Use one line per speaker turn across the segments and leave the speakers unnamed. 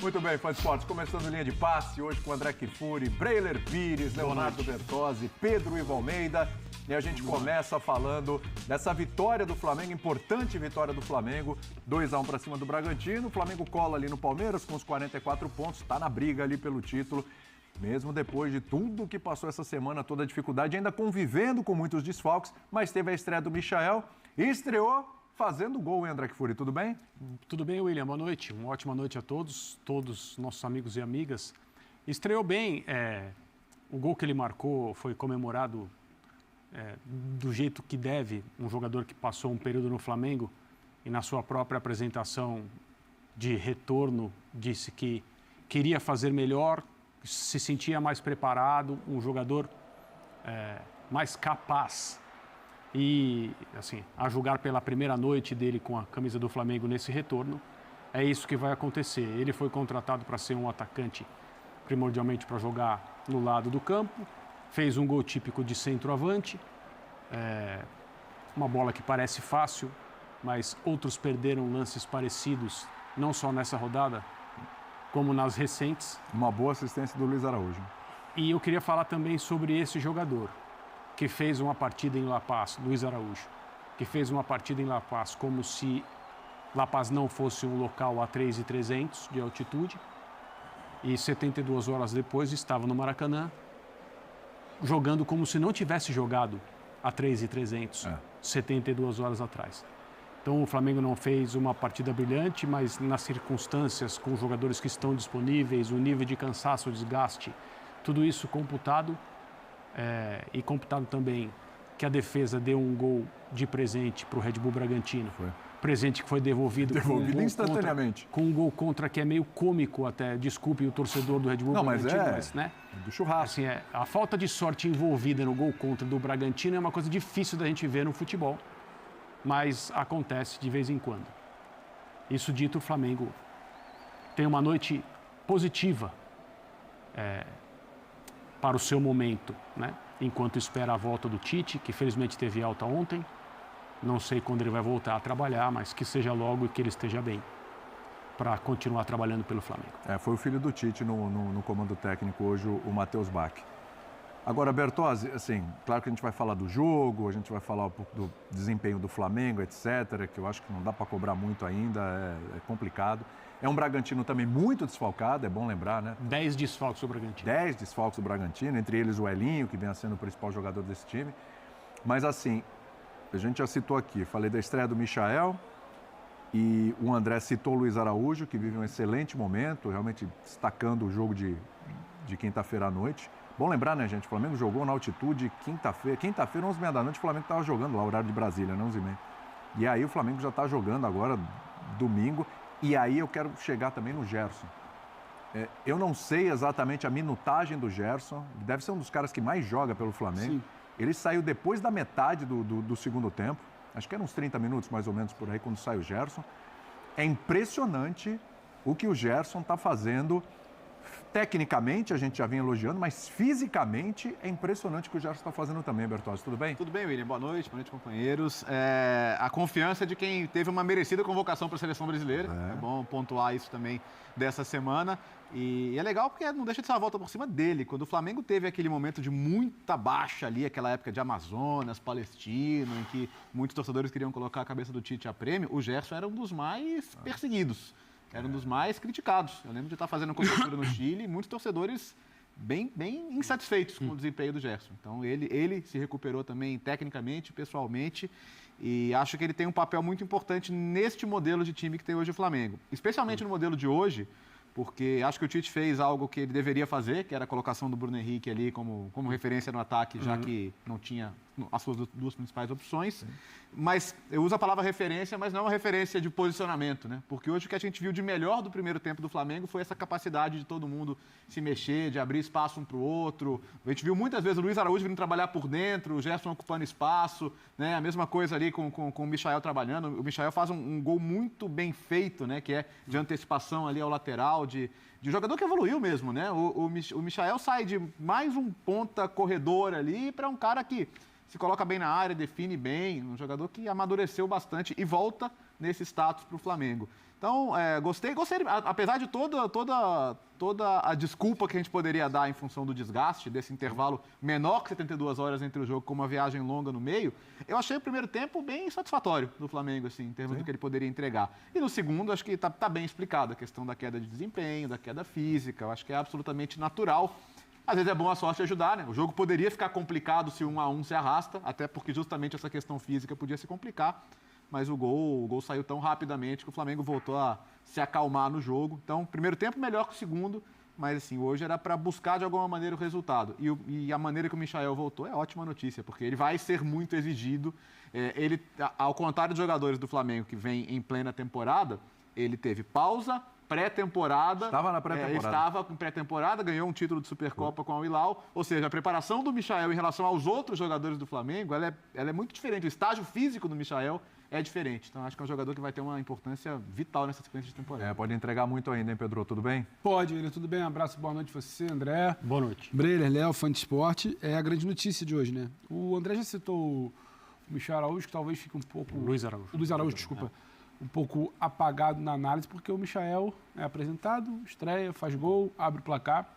Muito bem, Fã de Esportes, começando linha de passe, hoje com André Kifuri, Breiler Pires, Leonardo Bertozzi, Pedro Ivo Almeida. E a gente começa falando dessa vitória do Flamengo, importante vitória do Flamengo, 2-1 para cima do Bragantino. O Flamengo cola ali no Palmeiras com os 44 pontos, está na briga ali pelo título, mesmo depois de tudo que passou essa semana, toda a dificuldade, ainda convivendo com muitos desfalques, mas teve a estreia do Michael e estreou fazendo gol, hein, André Kifuri, tudo bem?
Tudo bem, William, boa noite, uma ótima noite a todos nossos amigos e amigas. Estreou bem, o gol que ele marcou foi comemorado do jeito que deve, um jogador que passou um período no Flamengo e na sua própria apresentação de retorno disse que queria fazer melhor, se sentia mais preparado, um jogador mais capaz. E, assim, a julgar pela primeira noite dele com a camisa do Flamengo nesse retorno, é isso que vai acontecer. Ele foi contratado para ser um atacante, primordialmente para jogar no lado do campo, fez um gol típico de centroavante, uma bola que parece fácil, mas outros perderam lances parecidos, não só nessa rodada, como nas recentes.
Uma boa assistência do Luiz Araújo.
E eu queria falar também sobre esse jogador, que fez uma partida em La Paz, Luiz Araújo, que fez uma partida em La Paz como se La Paz não fosse um local a 3.300 de altitude, e 72 horas depois estava no Maracanã, jogando como se não tivesse jogado a 3.300, 72 horas atrás. Então o Flamengo não fez uma partida brilhante, mas nas circunstâncias, com os jogadores que estão disponíveis, o nível de cansaço, o desgaste, tudo isso computado, e computado também que a defesa deu um gol de presente para o Red Bull Bragantino.
Foi.
Presente que foi devolvido
instantaneamente.
Com um gol contra que é meio cômico até, desculpe o torcedor do Red Bull Bragantino, mas né?
Do churrasco.
Assim, a falta de sorte envolvida no gol contra do Bragantino é uma coisa difícil da gente ver no futebol, mas acontece de vez em quando. Isso dito, o Flamengo tem uma noite positiva para o seu momento, né? Enquanto espera a volta do Tite, que felizmente teve alta ontem. Não sei quando ele vai voltar a trabalhar, mas que seja logo e que ele esteja bem para continuar trabalhando pelo Flamengo.
Foi o filho do Tite no comando técnico hoje, o Matheus Bach. Agora, Bertozzi, assim, claro que a gente vai falar do jogo, a gente vai falar um pouco do desempenho do Flamengo, etc., que eu acho que não dá para cobrar muito ainda, é complicado. É um Bragantino também muito desfalcado, é bom lembrar, né?
10 desfalques do Bragantino.
10 desfalques do Bragantino, entre eles o Elinho, que vem sendo o principal jogador desse time. Mas, assim, a gente já citou aqui, falei da estreia do Michael e o André citou o Luiz Araújo, que vive um excelente momento, realmente destacando o jogo de quinta-feira à noite. Bom lembrar, né, gente? O Flamengo jogou na altitude quinta-feira, 11h30 da noite, o Flamengo estava jogando lá, horário de Brasília, né, 11h30. E aí o Flamengo já está jogando agora, domingo, e aí eu quero chegar também no Gerson. Eu não sei exatamente a minutagem do Gerson, deve ser um dos caras que mais joga pelo Flamengo.
Sim.
Ele saiu depois da metade do segundo tempo, acho que eram uns 30 minutos mais ou menos por aí, quando sai o Gerson. É impressionante o que o Gerson está fazendo. Tecnicamente, a gente já vinha elogiando, mas fisicamente é impressionante o que o Gerson está fazendo também, Bertozzi. Tudo bem?
Tudo bem, William. Boa noite, companheiros. A confiança de quem teve uma merecida convocação para a seleção brasileira. É bom pontuar isso também dessa semana. E é legal porque não deixa de ser uma volta por cima dele. Quando o Flamengo teve aquele momento de muita baixa ali, aquela época de Amazonas, Palestina, em que muitos torcedores queriam colocar a cabeça do Tite a prêmio, o Gerson era um dos mais perseguidos. Era um dos mais criticados. Eu lembro de estar fazendo cobertura no Chile e muitos torcedores bem insatisfeitos com o desempenho do Gerson. Então, ele se recuperou também tecnicamente, pessoalmente, e acho que ele tem um papel muito importante neste modelo de time que tem hoje o Flamengo. Especialmente no modelo de hoje, porque acho que o Tite fez algo que ele deveria fazer, que era a colocação do Bruno Henrique ali como referência no ataque, já que não tinha as suas duas principais opções. Mas eu uso a palavra referência, mas não é uma referência de posicionamento, né? Porque hoje o que a gente viu de melhor do primeiro tempo do Flamengo foi essa capacidade de todo mundo se mexer, de abrir espaço um para o outro. A gente viu muitas vezes o Luiz Araújo vindo trabalhar por dentro, o Gerson ocupando espaço, né? A mesma coisa ali com o Michael trabalhando. O Michael faz um gol muito bem feito, né? Que é de antecipação ali ao lateral, de um jogador que evoluiu mesmo, né? O Michael sai de mais um ponta corredor ali para um cara que se coloca bem na área, define bem, um jogador que amadureceu bastante e volta nesse status para o Flamengo. Então, gostei, apesar de toda a desculpa que a gente poderia dar em função do desgaste, desse intervalo menor que 72 horas entre o jogo, com uma viagem longa no meio, eu achei o primeiro tempo bem satisfatório do Flamengo, assim, em termos do que ele poderia entregar. E no segundo, acho que tá bem explicado a questão da queda de desempenho, da queda física, eu acho que é absolutamente natural. Às vezes é bom a sorte ajudar, né? O jogo poderia ficar complicado se 1-1 se arrasta, até porque justamente essa questão física podia se complicar. Mas o gol saiu tão rapidamente que o Flamengo voltou a se acalmar no jogo. Então, primeiro tempo melhor que o segundo, mas assim, hoje era para buscar de alguma maneira o resultado. E a maneira que o Michael voltou é ótima notícia, porque ele vai ser muito exigido. Ele, ao contrário dos jogadores do Flamengo que vem em plena temporada, ele teve pausa, pré-temporada.
Estava na pré-temporada.
Estava com pré-temporada, ganhou um título de Supercopa com a Al-Hilal. Ou seja, a preparação do Michael em relação aos outros jogadores do Flamengo, ela é muito diferente. O estágio físico do Michael é diferente. Então, acho que é um jogador que vai ter uma importância vital nessa sequência de temporada.
Pode entregar muito ainda, hein, Pedro? Tudo bem?
Pode, William. Tudo bem? Um abraço, boa noite a você, André.
Boa noite.
Breiler, Léo, fã de esporte. É a grande notícia de hoje, né? O André já citou o Michel Araújo, que talvez fique um pouco...
Luiz Araújo.
O Luiz Araújo, desculpa. Um pouco apagado na análise, porque o Michael é apresentado, estreia, faz gol, abre o placar.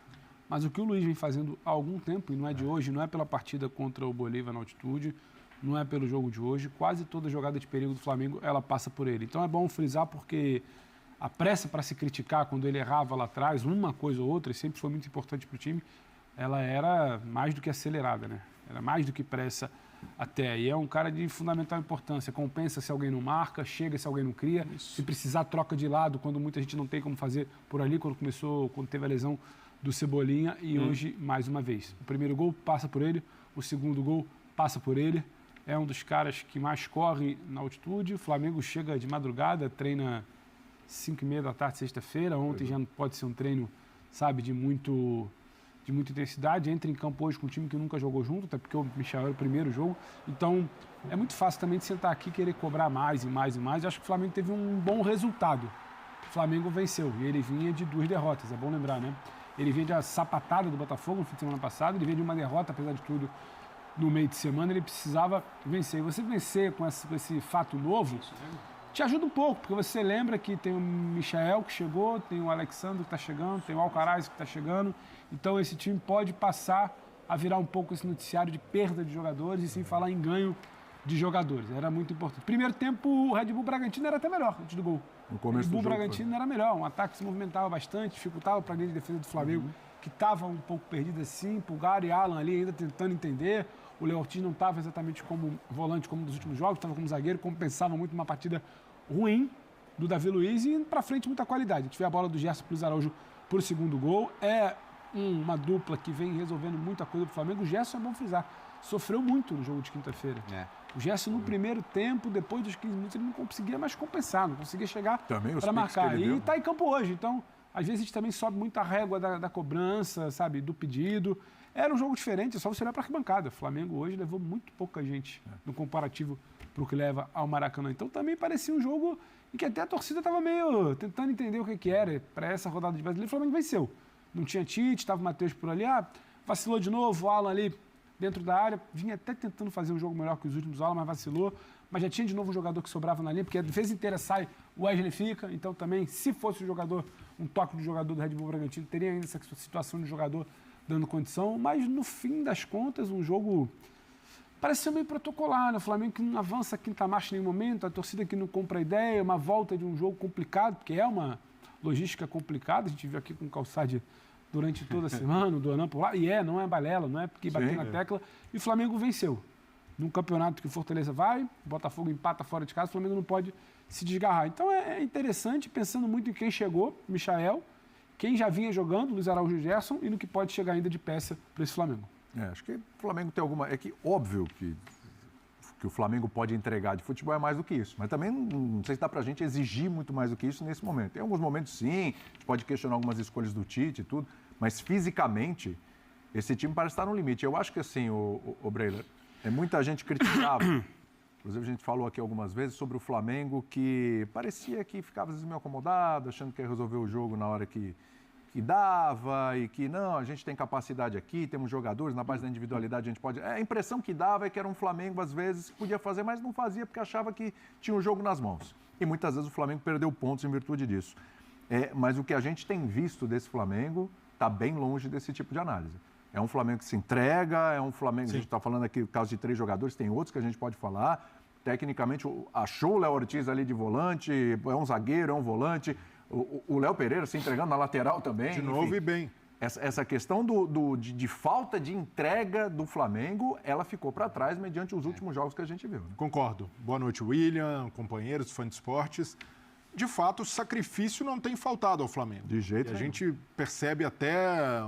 Mas o que o Luiz vem fazendo há algum tempo, e não é de hoje, não é pela partida contra o Bolívar na altitude, não é pelo jogo de hoje, quase toda jogada de perigo do Flamengo, ela passa por ele. Então é bom frisar porque a pressa para se criticar quando ele errava lá atrás, uma coisa ou outra, e sempre foi muito importante para o time, ela era mais do que acelerada, né? Era mais do que pressa até. E é um cara de fundamental importância, compensa se alguém não marca, chega se alguém não cria, se precisar troca de lado, quando muita gente não tem como fazer por ali, quando teve a lesão do Cebolinha, e hoje, mais uma vez. O primeiro gol passa por ele, o segundo gol passa por ele. É um dos caras que mais corre na altitude. O Flamengo chega de madrugada, treina 5h30 da tarde, sexta-feira. Ontem já não pode ser um treino, sabe, de muita intensidade. Entra em campo hoje com um time que nunca jogou junto, até porque o Michel era o primeiro jogo. Então, é muito fácil também de sentar aqui e querer cobrar mais e mais e mais. Eu acho que o Flamengo teve um bom resultado. O Flamengo venceu e ele vinha de 2 derrotas, é bom lembrar, né? Ele vinha de uma sapatada do Botafogo no fim de semana passado, ele vinha de uma derrota, apesar de tudo, no meio de semana, ele precisava vencer. E você vencer com esse fato novo te ajuda um pouco, porque você lembra que tem o Michael que chegou, tem o Alexandre que está chegando, tem o Alcaraz que está chegando. Então esse time pode passar a virar um pouco esse noticiário de perda de jogadores e sim falar em ganho de jogadores. Era muito importante. Primeiro tempo, o Red Bull Bragantino era até melhor antes do gol.
No começo
o Red Bull
do jogo,
Bragantino era melhor, um ataque que se movimentava bastante, dificultava para a linha de defesa do Flamengo, que estava um pouco perdida assim, Pulgar e Alan ali ainda tentando entender. O Léo Ortiz não estava exatamente como volante como nos últimos jogos, estava como zagueiro, compensava muito uma partida ruim do Davi Luiz e indo para frente muita qualidade. A gente vê a bola do Gerson para o Luiz Araújo para o segundo gol. É uma dupla que vem resolvendo muita coisa para o Flamengo. O Gerson, é bom frisar, sofreu muito no jogo de quinta-feira. O Gerson no primeiro tempo, depois dos 15 minutos, ele não conseguia mais compensar, não conseguia chegar para marcar. E está em campo hoje, então às vezes a gente também sobe muito a régua da cobrança, sabe, do pedido. Era um jogo diferente, é só você olhar para a arquibancada. O Flamengo hoje levou muito pouca gente no comparativo para o que leva ao Maracanã. Então também parecia um jogo em que até a torcida estava meio tentando entender o que era. Para essa rodada de brasileiro, o Flamengo venceu. Não tinha Tite, estava o Matheus por ali, vacilou de novo, o Alan ali dentro da área, vinha até tentando fazer um jogo melhor que os últimos Alan, mas vacilou. Mas já tinha de novo um jogador que sobrava na linha, porque a defesa inteira sai, o Wesley fica. Então também, se fosse um toque do jogador do Red Bull Bragantino, teria ainda essa situação de jogador dando condição, mas no fim das contas, um jogo parece ser meio protocolar, né? O Flamengo que não avança a quinta marcha em nenhum momento, a torcida que não compra a ideia, uma volta de um jogo complicado, porque é uma logística complicada, a gente viu aqui com o Calçade durante toda a semana, o Donan por lá, e não é balela, não é porque bateu na tecla, e o Flamengo venceu. Num campeonato que o Fortaleza vai, o Botafogo empata fora de casa, o Flamengo não pode se desgarrar. Então é interessante, pensando muito em quem chegou, Michael, quem já vinha jogando, Luiz Araújo e Gerson, e no que pode chegar ainda de peça para esse Flamengo.
Acho que o Flamengo tem alguma... É que óbvio que o Flamengo pode entregar de futebol é mais do que isso. Mas também não sei se dá para a gente exigir muito mais do que isso nesse momento. Tem alguns momentos, sim, a gente pode questionar algumas escolhas do Tite e tudo, mas fisicamente esse time parece estar no limite. Eu acho que assim, o Breiler, muita gente criticava. Inclusive, a gente falou aqui algumas vezes sobre o Flamengo que parecia que ficava às vezes meio acomodado, achando que ia resolver o jogo na hora que dava e que não, a gente tem capacidade aqui, temos jogadores, na base da individualidade a gente pode... A impressão que dava é que era um Flamengo, às vezes, que podia fazer, mas não fazia porque achava que tinha um jogo nas mãos. E muitas vezes o Flamengo perdeu pontos em virtude disso. Mas o que a gente tem visto desse Flamengo está bem longe desse tipo de análise. É um Flamengo que se entrega, é um Flamengo... Sim. A gente está falando aqui o caso de 3 jogadores, tem outros que a gente pode falar. Tecnicamente, achou o Léo Ortiz ali de volante, é um zagueiro, é um volante... O Léo Pereira se entregando na lateral também.
De novo, enfim, e bem.
Essa questão de falta de entrega do Flamengo, ela ficou para trás mediante os últimos jogos que a gente viu. Né?
Concordo. Boa noite, William, companheiros, fãs de esportes. De fato, o sacrifício não tem faltado ao Flamengo.
De jeito nenhum.
A gente percebe até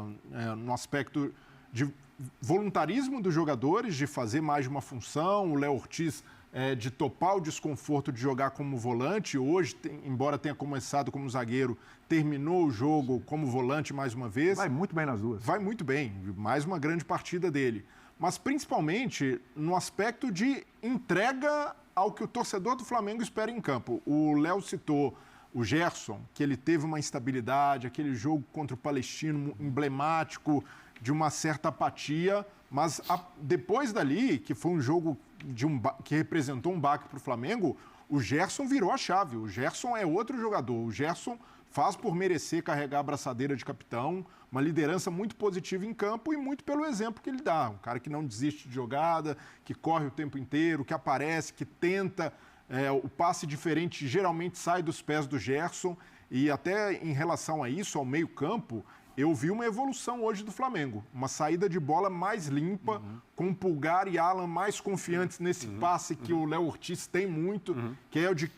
no aspecto de voluntarismo dos jogadores, de fazer mais de uma função. O Léo Ortiz... de topar o desconforto de jogar como volante. Hoje, embora tenha começado como zagueiro, terminou o jogo como volante mais uma vez.
Vai muito bem nas duas.
Vai muito bem, mais uma grande partida dele. Mas principalmente no aspecto de entrega ao que o torcedor do Flamengo espera em campo. O Léo citou o Gerson, que ele teve uma instabilidade, aquele jogo contra o Palestino emblemático de uma certa apatia, mas depois dali, que foi um jogo que representou um baque para o Flamengo, o Gerson virou a chave. O Gerson é outro jogador. O Gerson faz por merecer carregar a braçadeira de capitão, uma liderança muito positiva em campo e muito pelo exemplo que ele dá. Um cara que não desiste de jogada, que corre o tempo inteiro, que aparece, que tenta. O passe diferente geralmente sai dos pés do Gerson. E até em relação a isso, ao meio-campo, eu vi uma evolução hoje do Flamengo. Uma saída de bola mais limpa, com Pulgar e Alan mais confiantes nesse passe que o Léo Ortiz tem muito, que é o de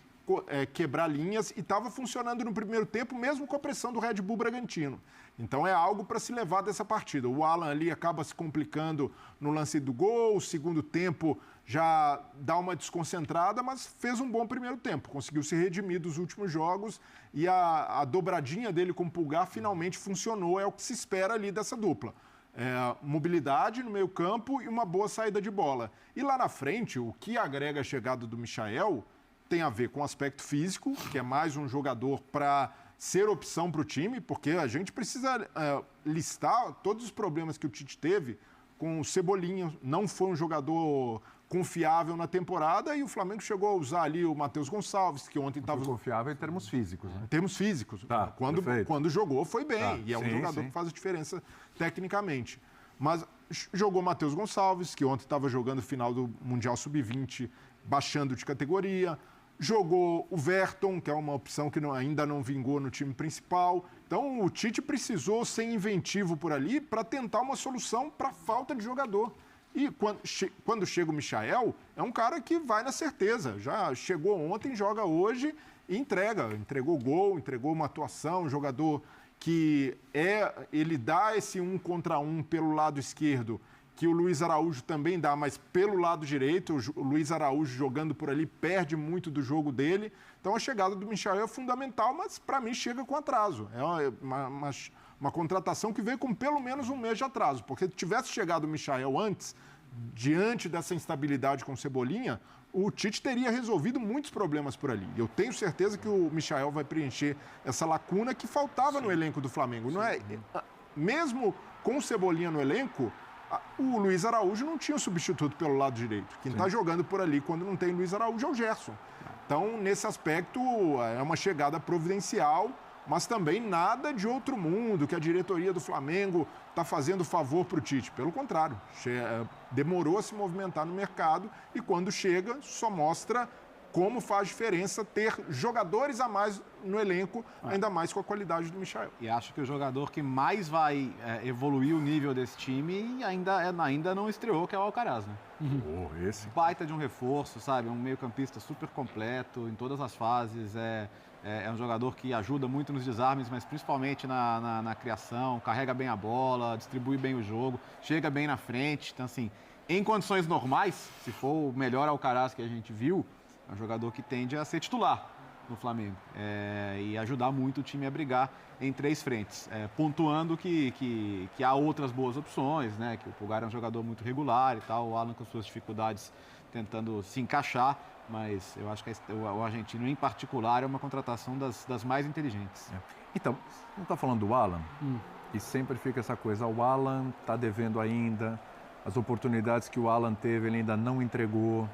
quebrar linhas, e estava funcionando no primeiro tempo, mesmo com a pressão do Red Bull Bragantino. Então é algo para se levar dessa partida. O Alan ali acaba se complicando no lance do gol, o segundo tempo já dá uma desconcentrada, mas fez um bom primeiro tempo, conseguiu se redimir dos últimos jogos e a dobradinha dele com o Pulgar finalmente funcionou, é o que se espera ali dessa dupla. Mobilidade no meio campo e uma boa saída de bola. E lá na frente, o que agrega a chegada do Michael tem a ver com o aspecto físico, que é mais um jogador para ser opção para o time, porque a gente precisa listar todos os problemas que o Tite teve com o Cebolinha. Não foi um jogador confiável na temporada e o Flamengo chegou a usar ali o Matheus Gonçalves, que ontem estava...
Confiável em termos físicos, né?
Em termos físicos.
Tá,
quando jogou, foi bem.
Tá,
e é um
sim,
jogador
sim.
que faz a diferença tecnicamente. Mas jogou Matheus Gonçalves, que ontem estava jogando o final do Mundial Sub-20, baixando de categoria. Jogou o Verton, que é uma opção que ainda não vingou no time principal. Então, o Tite precisou ser inventivo por ali para tentar uma solução para a falta de jogador. E quando chega o Michael, é um cara que vai na certeza. Já chegou ontem, joga hoje e entrega. Entregou gol, entregou uma atuação, um jogador que ele dá esse 1 contra 1 pelo lado esquerdo, que o Luiz Araújo também dá, mas pelo lado direito, o Luiz Araújo jogando por ali perde muito do jogo dele. Então a chegada do Michael é fundamental, mas para mim chega com atraso. É uma contratação que veio com pelo menos um mês de atraso, porque se tivesse chegado o Michael antes, diante dessa instabilidade com o Cebolinha, o Tite teria resolvido muitos problemas por ali. Eu tenho certeza que o Michael vai preencher essa lacuna que faltava no elenco do Flamengo. Não é? Mesmo com o Cebolinha no elenco, o Luiz Araújo não tinha substituto pelo lado direito. Quem está jogando por ali quando não tem Luiz Araújo é o Gerson. Então, nesse aspecto, é uma chegada providencial, mas também nada de outro mundo que a diretoria do Flamengo está fazendo favor para o Tite. Pelo contrário, demorou a se movimentar no mercado e quando chega só mostra como faz diferença ter jogadores a mais no elenco, ainda mais com a qualidade do Michael.
E acho que o jogador que mais vai evoluir o nível desse time ainda não estreou, que é o Alcaraz, né?
Esse.
Baita de um reforço, sabe? Um meio-campista super completo em todas as fases. É um jogador que ajuda muito nos desarmes, mas principalmente na criação, carrega bem a bola, distribui bem o jogo, chega bem na frente. Então, assim, em condições normais, se for o melhor Alcaraz que a gente viu, é um jogador que tende a ser titular no Flamengo e ajudar muito o time a brigar em 3 frentes. Pontuando que há outras boas opções, né? Que o Pulgar é um jogador muito regular e tal, o Alan com suas dificuldades tentando se encaixar, mas eu acho que o argentino, em particular, é uma contratação das mais inteligentes.
Então, não está falando do Alan? E sempre fica essa coisa, o Alan está devendo ainda, as oportunidades que o Alan teve, ele ainda não entregou,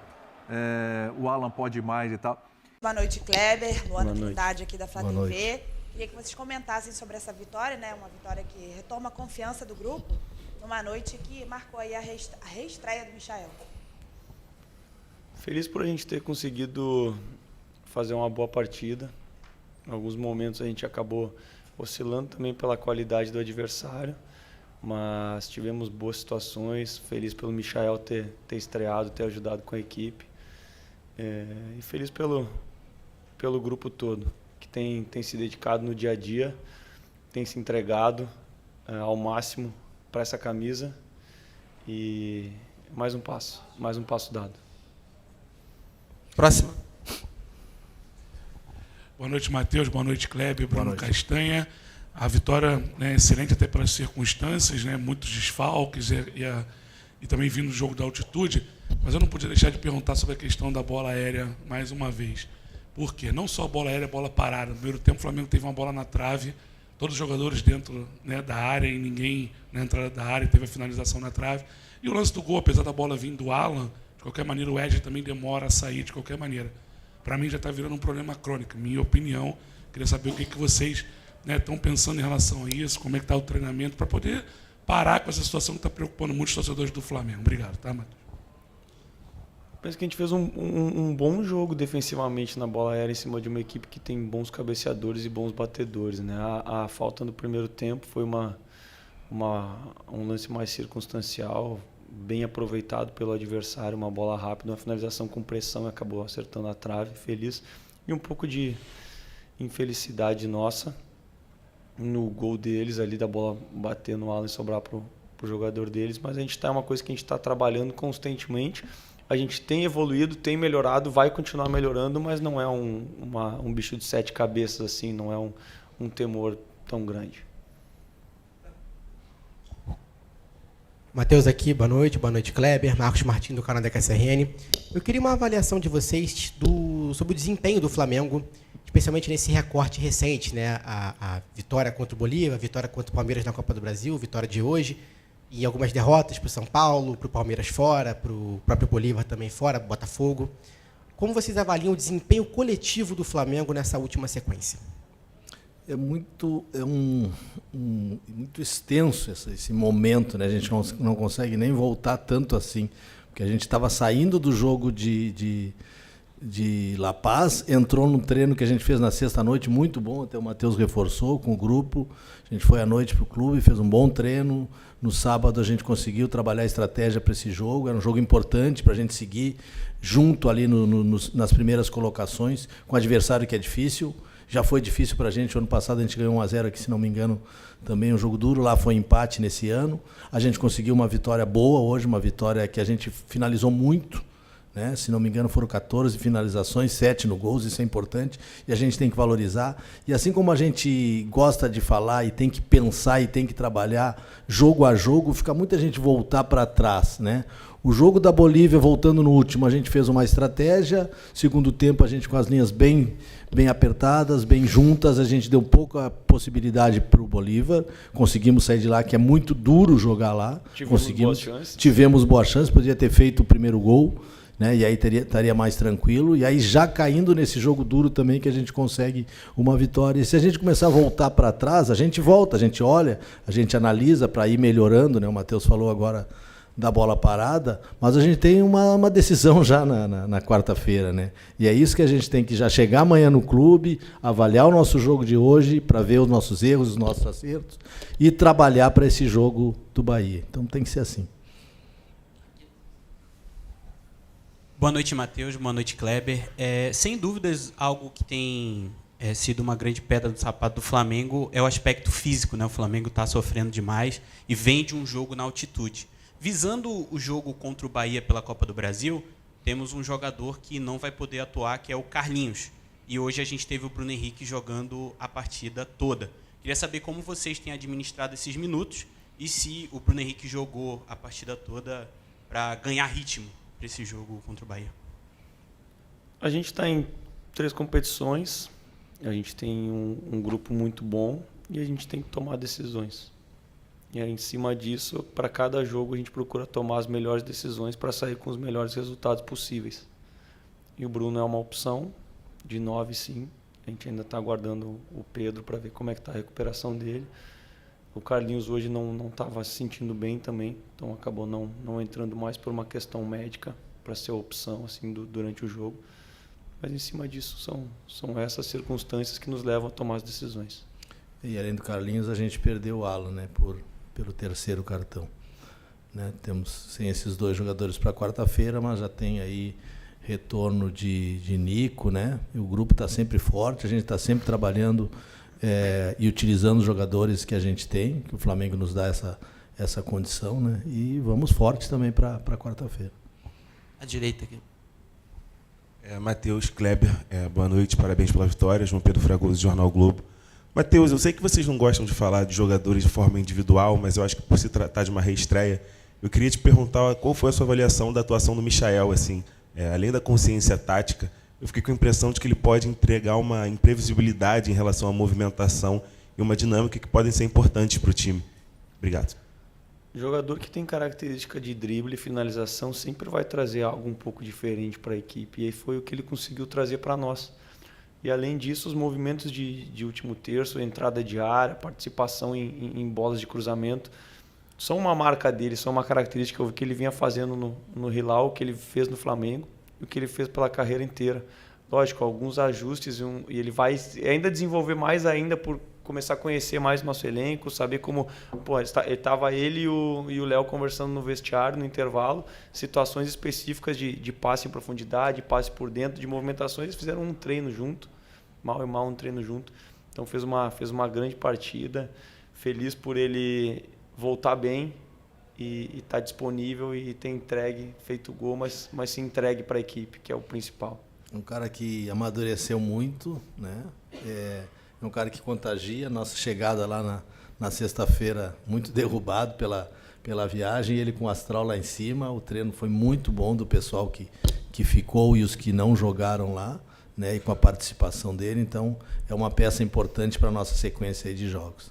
o Alan pode mais e tal.
Boa noite, Kleber. Luana Trindade aqui da Flá TV. Queria que vocês comentassem sobre essa vitória, né? Uma vitória que retoma a confiança do grupo, numa noite que marcou aí a reestreia do Michael.
Feliz por a gente ter conseguido fazer uma boa partida. Em alguns momentos a gente acabou oscilando também pela qualidade do adversário, mas tivemos boas situações. Feliz pelo Michael ter estreado, ter ajudado com a equipe. E feliz pelo grupo todo, que tem se dedicado no dia a dia, tem se entregado ao máximo para essa camisa. E mais um passo dado.
Próxima.
Boa noite, Matheus. Boa noite, Kleber. Bruno Castanha. A vitória, né, excelente até pelas circunstâncias, né, muitos desfalques e também vindo do jogo da altitude. Mas eu não podia deixar de perguntar sobre a questão da bola aérea mais uma vez. Por quê? Não só a bola aérea, a bola parada. No primeiro tempo, o Flamengo teve uma bola na trave, todos os jogadores dentro, né, da área e ninguém na entrada da área, teve a finalização na trave. E o lance do gol, apesar da bola vir do Alan, de qualquer maneira o Ed também demora a sair de qualquer maneira. Para mim já está virando um problema crônico, minha opinião. Queria saber o que vocês estão pensando em relação a isso, como é que está o treinamento, para poder parar com essa situação que está preocupando muitos torcedores do Flamengo. Obrigado, tá, Matheus?
Penso que a gente fez um bom jogo defensivamente na bola aérea em cima de uma equipe que tem bons cabeceadores e bons batedores, né? A falta no primeiro tempo foi um lance mais circunstancial, bem aproveitado pelo adversário, uma bola rápida, uma finalização com pressão, acabou acertando a trave, feliz. E um pouco de infelicidade nossa no gol deles, ali da bola bater no Alan e sobrar para o jogador deles, mas é uma coisa que a gente está trabalhando constantemente. A gente tem evoluído, tem melhorado, vai continuar melhorando, mas não é um bicho de 7 cabeças, assim, não é um temor tão grande.
Matheus aqui, boa noite Kleber, Marcos Martins do canal da KSRN. Eu queria uma avaliação de vocês sobre o desempenho do Flamengo, especialmente nesse recorte recente, né? A vitória contra o Bolívar, a vitória contra o Palmeiras na Copa do Brasil, vitória de hoje, e algumas derrotas para o São Paulo, para o Palmeiras fora, para o próprio Bolívar também fora, Botafogo. Como vocês avaliam o desempenho coletivo do Flamengo nessa última sequência?
É muito extenso esse momento, né? A gente não consegue nem voltar tanto assim, porque a gente estava saindo do jogo de La Paz, entrou num treino que a gente fez na sexta-noite, muito bom, até o Matheus reforçou com o grupo, a gente foi à noite para o clube, fez um bom treino, no sábado a gente conseguiu trabalhar a estratégia para esse jogo, era um jogo importante para a gente seguir junto ali nas primeiras colocações, com um adversário que é difícil. Já foi difícil para a gente, o ano passado a gente ganhou 1-0 aqui, se não me engano, também um jogo duro, lá foi empate nesse ano. A gente conseguiu uma vitória boa hoje, uma vitória que a gente finalizou muito, né? Se não me engano foram 14 finalizações, 7 no gols, isso é importante, e a gente tem que valorizar. E assim como a gente gosta de falar e tem que pensar e tem que trabalhar jogo a jogo, fica muita gente voltar para trás, né? O jogo da Bolívia, voltando no último, a gente fez uma estratégia, segundo tempo a gente com as linhas bem apertadas, bem juntas, a gente deu pouca possibilidade para o Bolívar, conseguimos sair de lá, que é muito duro jogar lá, tivemos boa chance, poderia ter feito o primeiro gol, né, e aí estaria mais tranquilo, e aí já caindo nesse jogo duro também que a gente consegue uma vitória. E se a gente começar a voltar para trás, a gente volta, a gente olha, a gente analisa para ir melhorando, né? O Matheus falou agora da bola parada, mas a gente tem uma decisão já na quarta-feira, né? E é isso que a gente tem que já chegar amanhã no clube, avaliar o nosso jogo de hoje para ver os nossos erros, os nossos acertos e trabalhar para esse jogo do Bahia. Então tem que ser assim.
Boa noite, Matheus. Boa noite, Kleber. Sem dúvidas, algo que tem sido uma grande pedra do sapato do Flamengo é o aspecto físico, né? O Flamengo está sofrendo demais e vem de um jogo na altitude. Visando o jogo contra o Bahia pela Copa do Brasil, temos um jogador que não vai poder atuar, que é o Carlinhos. E hoje a gente teve o Bruno Henrique jogando a partida toda. Queria saber como vocês têm administrado esses minutos e se o Bruno Henrique jogou a partida toda para ganhar ritmo para esse jogo contra o Bahia.
A gente está em 3 competições, a gente tem um grupo muito bom e a gente tem que tomar decisões. E aí, em cima disso, para cada jogo, a gente procura tomar as melhores decisões para sair com os melhores resultados possíveis. E o Bruno é uma opção, de 9 sim. A gente ainda está aguardando o Pedro para ver como é que está a recuperação dele. O Carlinhos hoje não estava se sentindo bem também, então acabou não entrando mais por uma questão médica para ser a opção assim, durante o jogo. Mas em cima disso são essas circunstâncias que nos levam a tomar as decisões.
E além do Carlinhos, a gente perdeu o Alan, né, pelo 3º cartão. Né? Temos sem esses 2 jogadores para quarta-feira, mas já tem aí retorno de Nico, né? E o grupo está sempre forte, a gente está sempre trabalhando e utilizando os jogadores que a gente tem, que o Flamengo nos dá essa condição, né? E vamos fortes também para quarta-feira.
À direita aqui.
Matheus, Kleber, boa noite, parabéns pela vitória. João Pedro Fragoso, Jornal Globo. Matheus, eu sei que vocês não gostam de falar de jogadores de forma individual, mas eu acho que por se tratar de uma reestreia, eu queria te perguntar qual foi a sua avaliação da atuação do Michael, assim. Além da consciência tática, eu fiquei com a impressão de que ele pode entregar uma imprevisibilidade em relação à movimentação e uma dinâmica que podem ser importantes para o time. Obrigado.
Jogador que tem característica de drible e finalização sempre vai trazer algo um pouco diferente para a equipe. E aí foi o que ele conseguiu trazer para nós. E além disso, os movimentos de último terço, entrada de área, participação em bolas de cruzamento, são uma marca dele, são uma característica que ele vinha fazendo no Hilal, o que ele fez no Flamengo e o que ele fez pela carreira inteira. Lógico, alguns ajustes e ele vai ainda desenvolver mais ainda por começar a conhecer mais o nosso elenco, saber como... Estava ele e o Léo conversando no vestiário, no intervalo, situações específicas de passe em profundidade, passe por dentro, de movimentações, eles fizeram um treino junto, mal e mal um treino junto. Então fez uma grande partida, feliz por ele voltar bem e estar disponível e ter entregue, feito gol, mas se entregue para a equipe, que é o principal.
Um cara que amadureceu muito, né? É um cara que contagia. Nossa chegada lá na sexta-feira, muito derrubado pela viagem, e ele com o astral lá em cima. O treino foi muito bom do pessoal que ficou e os que não jogaram lá, né? E com a participação dele. Então, é uma peça importante para a nossa sequência aí de jogos.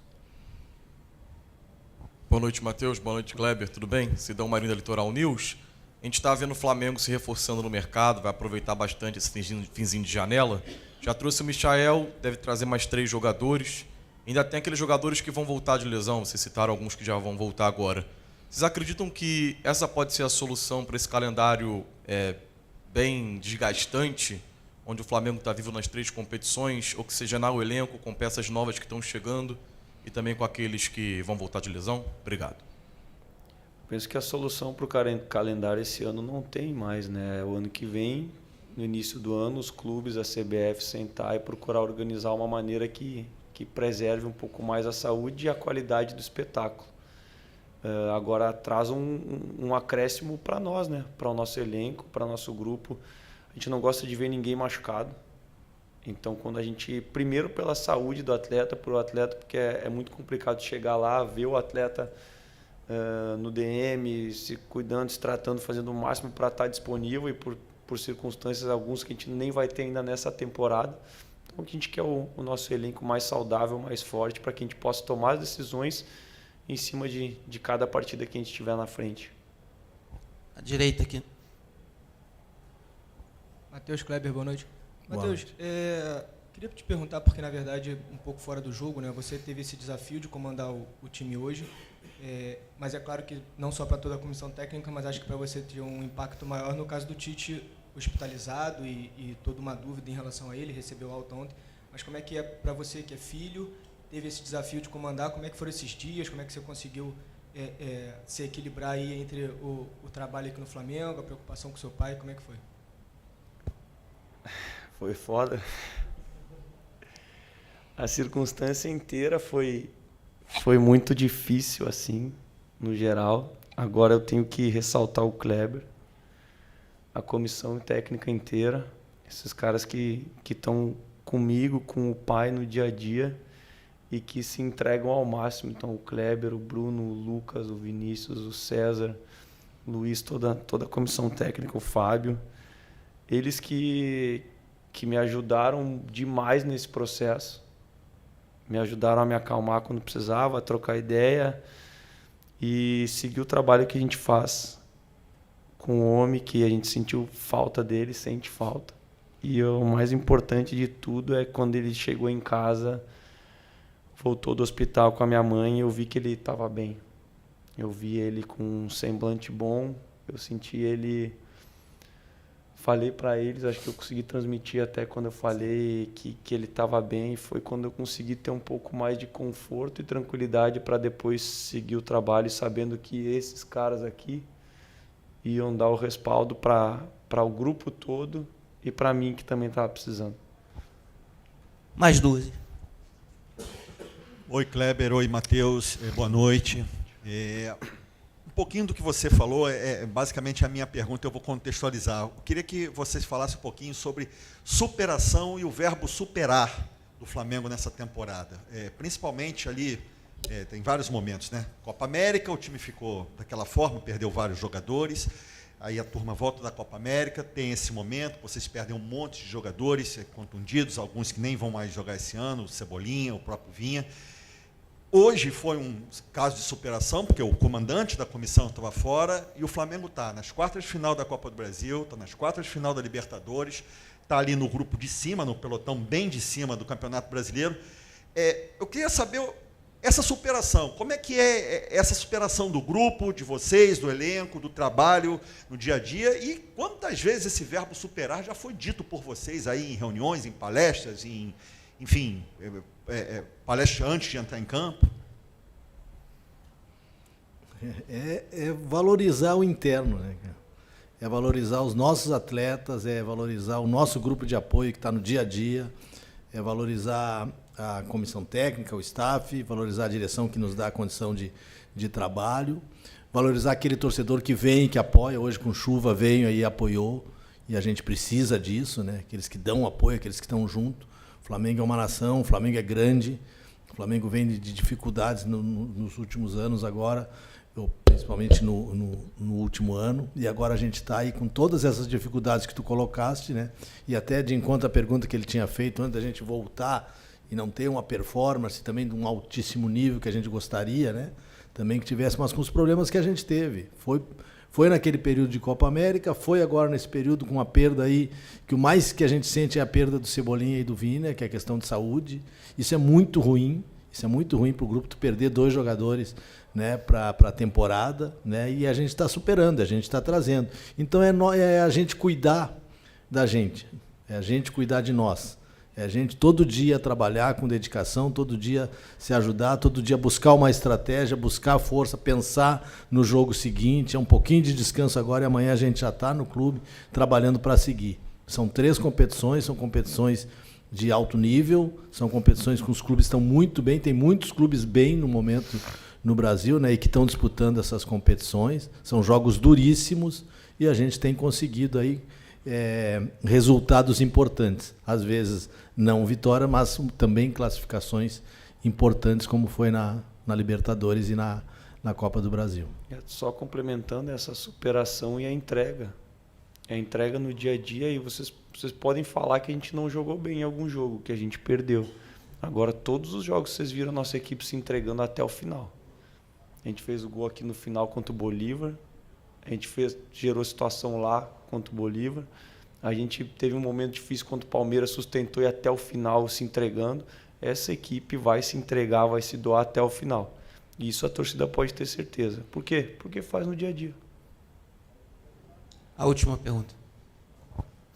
Boa noite, Matheus. Boa noite, Kleber. Tudo bem? Sidão Marinho da Litoral News. A gente está vendo o Flamengo se reforçando no mercado, vai aproveitar bastante esse finzinho de janela. Já trouxe o Michael, deve trazer mais 3 jogadores. Ainda tem aqueles jogadores que vão voltar de lesão, vocês citaram alguns que já vão voltar agora. Vocês acreditam que essa pode ser a solução para esse calendário bem desgastante, onde o Flamengo está vivo nas 3 competições, oxigenar o elenco com peças novas que estão chegando e também com aqueles que vão voltar de lesão? Obrigado.
Penso que a solução para o calendário esse ano não tem mais, né? O ano que vem, no início do ano, os clubes, a CBF, sentar e procurar organizar uma maneira que preserve um pouco mais a saúde e a qualidade do espetáculo. Agora traz um acréscimo para nós, né? Para o nosso elenco, para o nosso grupo. A gente não gosta de ver ninguém machucado. Então, quando a gente, primeiro pela saúde do atleta, por o atleta, porque é muito complicado chegar lá, ver o atleta no DM, se cuidando, se tratando, fazendo o máximo para estar disponível e por circunstâncias algumas que a gente nem vai ter ainda nessa temporada. Então, a gente quer o nosso elenco mais saudável, mais forte, para que a gente possa tomar as decisões em cima de cada partida que a gente tiver na frente.
À direita aqui.
Matheus, Kleber, boa noite. Matheus, queria te perguntar, porque na verdade, um pouco fora do jogo, né? Você teve esse desafio de comandar o time hoje, mas é claro que não só para toda a comissão técnica, mas acho que para você ter um impacto maior no caso do Tite hospitalizado e toda uma dúvida em relação a ele, recebeu alta ontem. Mas como é que é para você que é filho, teve esse desafio de comandar, como é que foram esses dias, como é que você conseguiu se equilibrar aí entre o trabalho aqui no Flamengo, a preocupação com seu pai, como é que foi?
Foi foda. A circunstância inteira foi muito difícil, assim, no geral. Agora eu tenho que ressaltar o Kleber, a comissão técnica inteira, esses caras que estão comigo, com o pai no dia a dia e que se entregam ao máximo. Então, o Kleber, o Bruno, o Lucas, o Vinícius, o César, o Luiz, toda a comissão técnica, o Fábio. Eles que me ajudaram demais nesse processo. Me ajudaram a me acalmar quando precisava, a trocar ideia e seguir o trabalho que a gente faz com o homem, que a gente sentiu falta dele, sente falta. E o mais importante de tudo é quando ele chegou em casa, voltou do hospital com a minha mãe, eu vi que ele estava bem. Eu vi ele com um semblante bom, eu senti ele... Falei para eles, acho que eu consegui transmitir até quando eu falei que ele estava bem. Foi quando eu consegui ter um pouco mais de conforto e tranquilidade para depois seguir o trabalho, sabendo que esses caras aqui iam dar o respaldo para o grupo todo e para mim, que também estava precisando.
Mais duas.
Oi, Kleber. Oi, Matheus. Boa noite. Um pouquinho do que você falou é basicamente a minha pergunta, eu vou contextualizar. Eu queria que vocês falassem um pouquinho sobre superação e o verbo superar do Flamengo nessa temporada. Principalmente ali, tem vários momentos, né? Copa América, o time ficou daquela forma, perdeu vários jogadores, aí a turma volta da Copa América, tem esse momento, vocês perdem um monte de jogadores contundidos, alguns que nem vão mais jogar esse ano, o Cebolinha, o próprio Vinha. Hoje foi um caso de superação, porque o comandante da comissão estava fora e o Flamengo está nas quartas de final da Copa do Brasil, está nas quartas de final da Libertadores, está ali no grupo de cima, no pelotão bem de cima do Campeonato Brasileiro. Eu queria saber essa superação, como é que é essa superação do grupo, de vocês, do elenco, do trabalho no dia a dia, e quantas vezes esse verbo superar já foi dito por vocês aí em reuniões, em palestras, enfim... palestra antes de entrar em campo?
É valorizar o interno, né? É valorizar os nossos atletas, é valorizar o nosso grupo de apoio que está no dia a dia, é valorizar a comissão técnica, o staff, valorizar a direção que nos dá a condição de trabalho, valorizar aquele torcedor que vem, que apoia. Hoje com chuva veio aí e apoiou, e a gente precisa disso, né? Aqueles que dão apoio, aqueles que estão junto. O Flamengo é uma nação, o Flamengo é grande, o Flamengo vem de dificuldades nos últimos anos agora, principalmente no último ano, e agora a gente está aí com todas essas dificuldades que tu colocaste, né? E até de encontro à pergunta que ele tinha feito, antes da gente voltar e não ter uma performance também de um altíssimo nível que a gente gostaria, né? Também que tivesse, mas com os problemas que a gente teve. Foi naquele período de Copa América, foi agora nesse período com a perda aí, que o mais que a gente sente é a perda do Cebolinha e do Vina, que é a questão de saúde. Isso é muito ruim para o grupo, tu perder 2 jogadores, né, para a temporada, né, e a gente está superando, a gente está trazendo. Então é a gente cuidar da gente, é a gente cuidar de nós. É a gente todo dia trabalhar com dedicação, todo dia se ajudar, todo dia buscar uma estratégia, buscar força, pensar no jogo seguinte. É um pouquinho de descanso agora e amanhã a gente já está no clube trabalhando para seguir. São 3 competições, são competições de alto nível, são competições que os clubes estão muito bem, tem muitos clubes bem no momento no Brasil, né, e que estão disputando essas competições. São jogos duríssimos e a gente tem conseguido aí resultados importantes, às vezes não vitória, mas também classificações importantes, como foi na Libertadores e na Copa do Brasil.
Só complementando essa superação e a entrega no dia a dia, e vocês podem falar que a gente não jogou bem em algum jogo, que a gente perdeu. Agora, todos os jogos vocês viram a nossa equipe se entregando até o final. A gente fez o gol aqui no final contra o Bolívar, a gente gerou situação lá contra o Bolívar. A gente teve um momento difícil contra o Palmeiras, sustentou e até o final se entregando. Essa equipe vai se entregar, vai se doar até o final. E isso a torcida pode ter certeza. Por quê? Porque faz no dia a dia.
A última pergunta.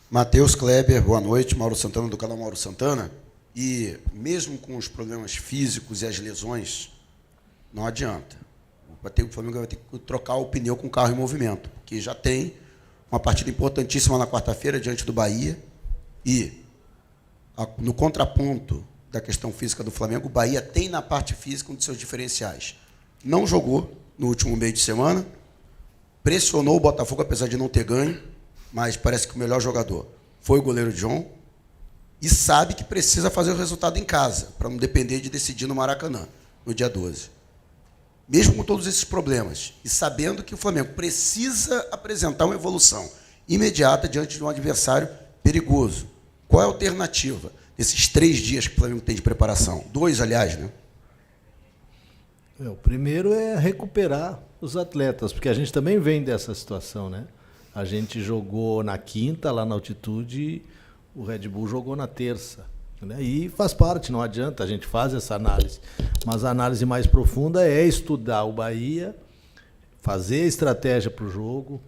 Matheus, Kleber, boa noite. Mauro Santana, do canal Mauro Santana. E mesmo com os problemas físicos e as lesões, não adianta. O Flamengo vai ter que trocar o pneu com o carro em movimento, que já tem uma partida importantíssima na quarta-feira diante do Bahia. E no contraponto da questão física do Flamengo, o Bahia tem na parte física um de seus diferenciais. Não jogou no último meio de semana, pressionou o Botafogo, apesar de não ter ganho, mas parece que o melhor jogador foi o goleiro John, e sabe que precisa fazer o resultado em casa, para não depender de decidir no Maracanã, no dia 12. Mesmo com todos esses problemas, e sabendo que o Flamengo precisa apresentar uma evolução imediata diante de um adversário perigoso. Qual é a alternativa desses 3 dias que o Flamengo tem de preparação? 2, aliás, né?
O primeiro é recuperar os atletas, porque a gente também vem dessa situação, né? A gente jogou na quinta, lá na altitude, o Red Bull jogou na terça. Né? E faz parte, não adianta, a gente faz essa análise. Mas a análise mais profunda é estudar o Bahia, fazer a estratégia para o jogo,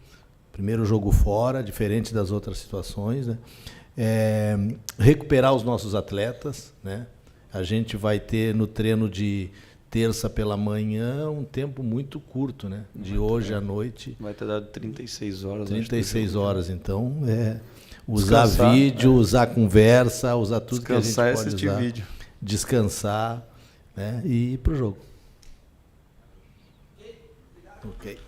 primeiro jogo fora, diferente das outras situações, né? Recuperar os nossos atletas, né? A gente vai ter no treino de terça pela manhã um tempo muito curto, né? De hoje à noite.
Vai ter dado 36 horas.
36 horas, então usar vídeo, usar conversa, usar tudo que a gente pode
assistir
usar.
Vídeo.
Descansar, né? E ir pro jogo. Ok.